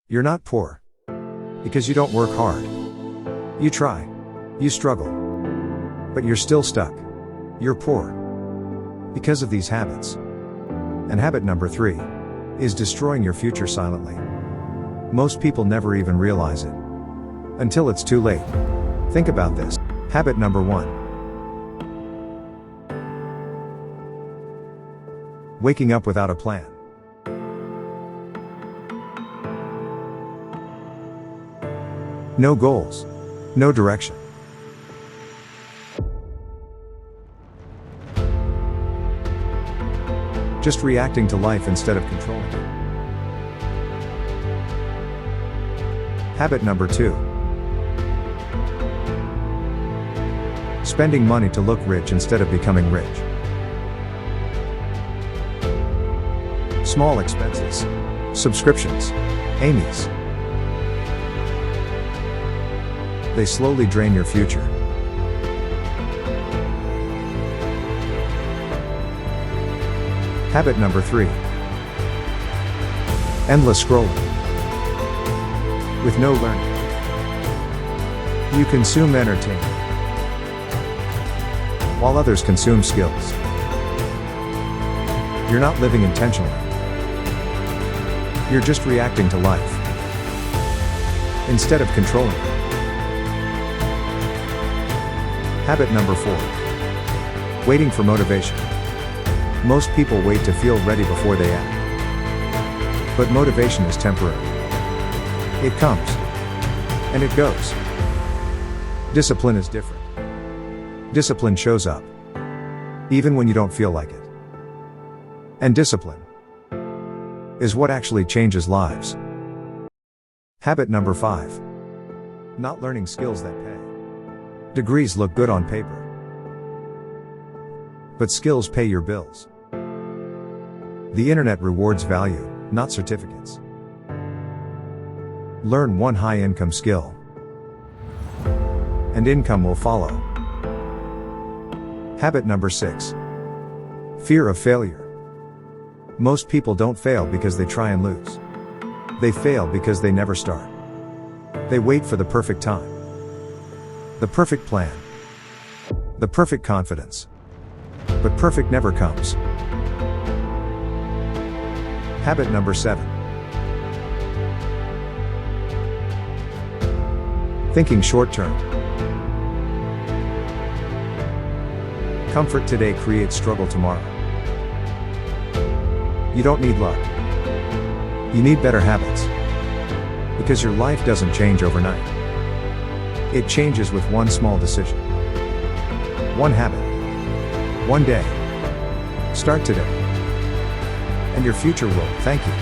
You're not poor. Because you don't work hard. You try. You struggle. But you're still stuck. You're poor. Because of these habits. And habit number 3 is destroying your future silently. Most people never even realize it. Until it's too late. Think about this. Habit number 1. Waking up without a plan. No goals. No direction. Just reacting to life instead of controlling it. Habit number 2. Spending money to look rich instead of becoming rich. Small expenses. Subscriptions. Amy's. They slowly drain your future. Habit number 3. Endless scrolling. With no learning. You consume entertainment, while others consume skills. You're not living intentionally. You're just reacting to life, instead of controlling it. Habit number 4. Waiting for motivation. Most people wait to feel ready before they act. But motivation is temporary. It comes. And it goes. Discipline is different. Discipline shows up. Even when you don't feel like it. And discipline is what actually changes lives. Habit number 5. Not learning skills that pay. Degrees look good on paper. But skills pay your bills. The internet rewards value, not certificates. Learn one high-income skill. And income will follow. Habit number 6. Fear of failure. Most people don't fail because they try and lose. They fail because they never start. They wait for the perfect time. The perfect plan. The perfect confidence. But perfect never comes. Habit number 7. Thinking short term. Comfort today creates struggle tomorrow. You don't need luck. You need better habits. Because your life doesn't change overnight. It changes with one small decision. One habit. One day. Start today. And your future will thank you.